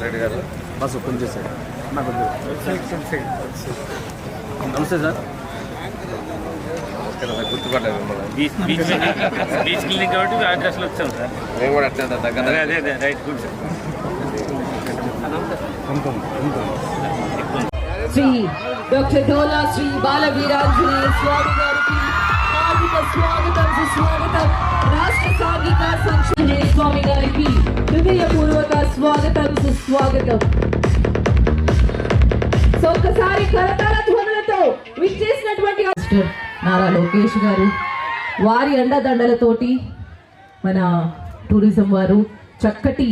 రెడ్డి గారు bus open చేశాడు. నమస్తే సార్. గుర్తుపడ్డాను బీచ్ క్లినిక్ కాబట్టి అడ్రస్లో వచ్చాం సార్. మేము కూడా అట్లా దగ్గర అదే right good sir. Shri doctor Dola Shri Bala Veeranjaneya Swamy గారికి హార్దిక స్వాగతం సుస్వాగతం. రాష్ట్ర సాంఘిక సంక్షేమ స్వామి గారికి హృదయపూర్వక స్వాగతం సుస్వాగతం. సో ఒక్కసారి కరతాళ ధ్వనులతో విచ్చేసినటువంటి నారా లోకేష్ గారు వారి అండదండలతోటి మన టూరిజం వారు చక్కటి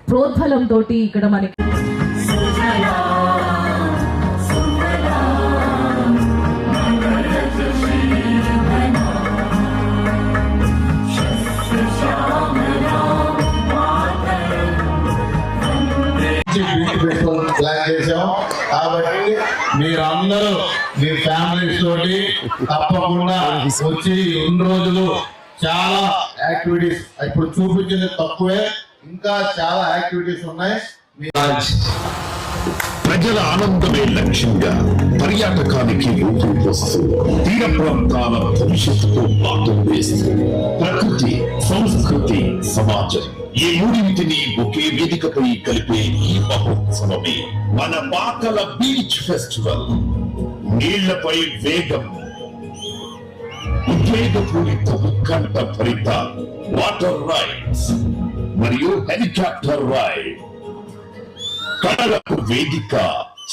ప్రోద్బలంతో ఇక్కడ మనకి ప్లాన్ చేసాం. కాబట్టి మీరందరూ మీ ఫ్యామిలీస్ తోటి తప్పకుండా వచ్చి 2 రోజులు చాలా యాక్టివిటీస్, ఇప్పుడు చూపించింది తక్కువే, ఇంకా చాలా యాక్టివిటీస్ ఉన్నాయి. ప్రజల ఆనందమే లక్ష్యంగా పర్యాటకానికి రూపం వస్తూ తీర ప్రాంతాల భవిష్యత్తుతో బాటలు వేస్తూ ప్రకృతి, సంస్కృతి, సమాజం ఈ మూడింటిని ఒకే వేదికపై కలిపే ఈ మహోత్సవమే మన బాకల బీచ్ ఫెస్టివల్. నీళ్లపై వేగం, ఉద్వేగపూరిత ఉత్కంఠ భరిత వాటర్ రైడ్స్ మరియు హెలికాప్టర్ రైడ్, కళలకు వేదిక,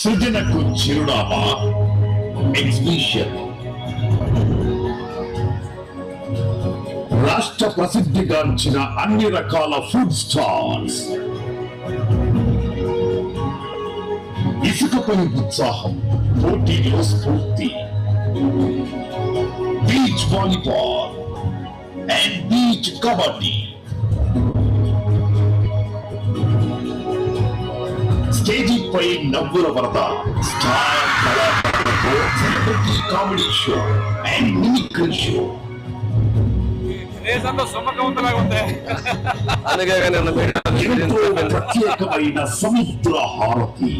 సృజనకు చిరునామా ఎగ్జిబిషన్, రాష్ట్ర ప్రసిద్ధిగాంచిన అన్ని రకాల ఫుడ్ స్టాల్స్, ఇసుకపై ఉత్సాహం, పోటీలో స్ఫూర్తి, beach volleyball and beach kabaddi, stage పై నవ్వుల వరద, స్టార్ కళాకారులతో celebrity comedy show and mimicry show, ఎంతో ప్రత్యేకమైన సముద్ర హారతి,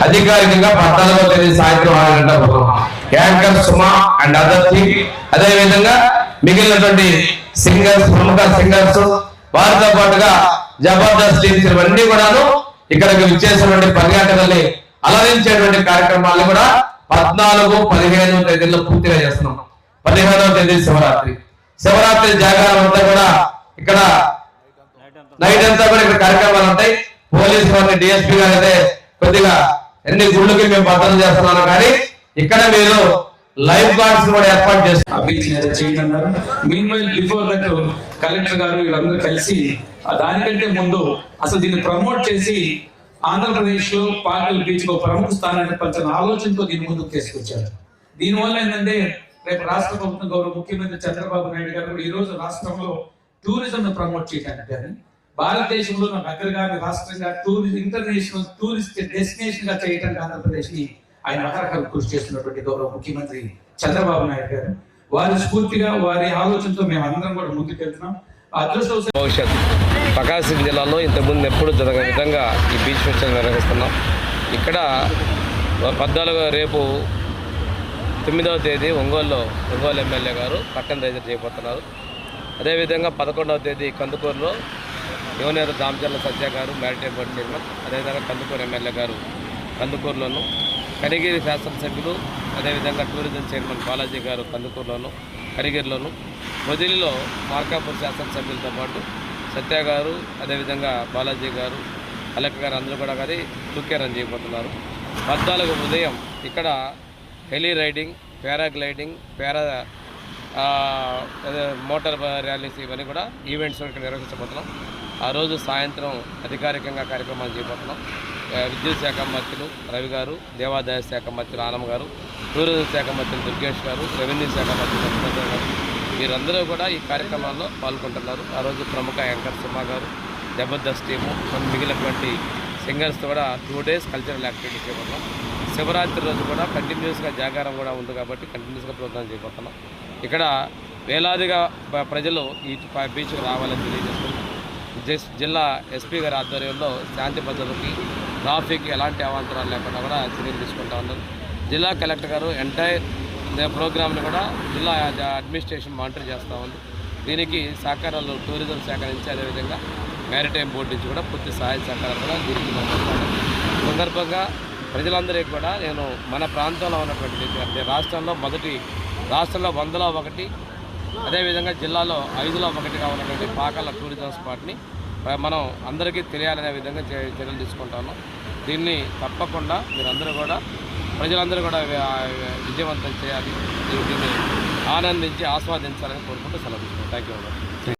అధికారికంగా 14వ తేదీ సాయంత్రం 6 గంటలకు anchor Suma and other team, అదే విధంగా మిగిలినటువంటి సింగర్స్, ప్రముఖ సింగర్స్, వారితో పాటుగా జబర్దస్త్ టీమ్స్ ఇవన్నీ కూడాను ఇక్కడికి విచ్చేసినటువంటి పర్యాటకుల్ని అలరించేటువంటి కార్యక్రమాలను కూడా 14, 15 తేదీల్లో పూర్తిగా చేస్తున్నాం. 15వ తేదీ శివరాత్రి జాగారం అంతా కూడా ఇక్కడ నైట్ అంతా కూడా ఇక్కడ కార్యక్రమాలు ఉంటాయి. పోలీసు వారిని డిఎస్పీ గారు అయితే కొద్దిగా ఎన్ని గుళ్ళకి మేము భద్రత చేస్తున్నాను, కానీ ఇక్కడ మీరు లైఫ్ గార్డ్స్ కూడా ఏర్పాటు చేస్తున్నారు. కలెక్టర్ గారు వీళ్ళందరూ కలిసి దానికంటే ముందు అసలు దీన్ని ప్రమోట్ చేసి ఆంధ్రప్రదేశ్ లో పార్కుల బీచ్ ఒక ప్రముఖ స్థానాన్ని పంచిన ఆలోచనతో దీని ముందుకు తీసుకొచ్చారు. దీనివల్ల ఏంటంటే రేపు రాష్ట్ర ప్రభుత్వం గౌరవ ముఖ్యమంత్రి చంద్రబాబు నాయుడు గారు ఈ రోజు రాష్ట్రంలో టూరిజం ను ప్రమోట్ చేయడానికి కానీ భారతదేశంలో అగ్రగామి రాష్ట్రంగా ఇంటర్నేషనల్ టూరిస్ట్ డెస్టినేషన్ గా చేయడానికి ఆంధ్రప్రదేశ్ ని ఆయన రకరకాల కృషి చేస్తున్నటువంటి గౌరవ ముఖ్యమంత్రి చంద్రబాబు నాయుడు గారు వారి స్ఫూర్తిగా వారి ఆలోచనతో మేము అందరం కూడా ముందుకెళ్తున్నాం. భవిష్యత్ ప్రకాశం జిల్లాలో ఇంతకుముందు ఎప్పుడు జరగని విధంగా ఈ బీచ్ ఫెస్టివల్ నిర్వహిస్తున్నాం. ఇక్కడ 14 రేపు 9వ తేదీ ఒంగోలు ఎమ్మెల్యే గారు పట్టణ రైజర్ చేయబోతున్నారు. అదేవిధంగా 11వ తేదీ కందుకూరులో యువనేరు దామచర్ల సత్య గారు మ్యారిటైమ్ బోర్డు చైర్మన్, అదేవిధంగా కందుకూరు ఎమ్మెల్యే గారు కందుకూరులోను, కనిగిరి శాసనసభ్యులు అదేవిధంగా టూరిజం చైర్మన్ బాలాజీ గారు కందుకూరులోను కరిగిరిలోను, మొదలిలో మార్కాపూర్ శాసనసభ్యులతో పాటు సత్య గారు అదేవిధంగా బాలాజీ గారు కలెక్టర్ గారు అందరూ కూడా గారి లుకేరన్ చేయబోతున్నారు. 14 ఉదయం ఇక్కడ heli riding, paragliding, motor rallies ఇవన్నీ కూడా ఈవెంట్స్ ఇక్కడ నిర్వహించబోతున్నాం. ఆ రోజు సాయంత్రం అధికారికంగా కార్యక్రమాలు చేయబోతున్నాం. విద్యుత్ శాఖ మంత్రులు రవి గారు, దేవాదాయ శాఖ మంత్రులు ఆనం గారు, టూరిజం శాఖ మంత్రులు దుర్గేష్ గారు, రెవెన్యూ శాఖ మంత్రులు లక్ష్మణరావు గారు వీరందరూ కూడా ఈ కార్యక్రమాల్లో పాల్గొంటున్నారు. ఆ రోజు ప్రముఖ యాంకర్ సుమా గారు, జబర్దస్త్ టీము, మిగిలినటువంటి సింగర్స్తో కూడా 2 days కల్చరల్ యాక్టివిటీస్ చేయబోతున్నాం. శివరాత్రి రోజు కూడా కంటిన్యూస్గా జాగారం కూడా ఉంది కాబట్టి కంటిన్యూస్గా ప్రోగ్రాం చేయబోతున్నాం. ఇక్కడ వేలాదిగా ప్రజలు ఈ బీచ్కి రావాలని తెలియజేస్తున్నాం. జిల్లా ఎస్పీ గారి ఆధ్వర్యంలో శాంతి భద్రతకి ట్రాఫిక్ ఎలాంటి అవాంతరాలు లేకుండా కూడా చర్యలు తీసుకుంటా ఉన్నారు. జిల్లా కలెక్టర్ గారు ఎంటైర్ ప్రోగ్రామ్ని కూడా జిల్లా అడ్మినిస్ట్రేషన్ మానిటర్ చేస్తూ ఉంది. దీనికి సహకారాలు టూరిజం శాఖ నుంచి అదేవిధంగా మ్యారిటైమ్ బోర్డు నుంచి కూడా పూర్తి సహాయ సహకారాలు కూడా దీనికి అందిస్తాను. సందర్భంగా ప్రజలందరికీ కూడా నేను మన ప్రాంతంలో ఉన్నటువంటి అంటే రాష్ట్రంలో 100లో 1 అదేవిధంగా జిల్లాలో 5లో 1గా ఉన్నటువంటి పాకాల టూరిజం స్పాట్ని మనం అందరికీ తెలియాలనే విధంగా చర్యలు తీసుకుంటా ఉన్నాం. దీన్ని తప్పకుండా మీరందరూ కూడా ప్రజలందరూ కూడా విజయవంతం చేయాలి, దీన్ని ఆనందించి ఆస్వాదించాలని కోరుకుంటూ సెలవు తీసుకుంటాం. Thank you.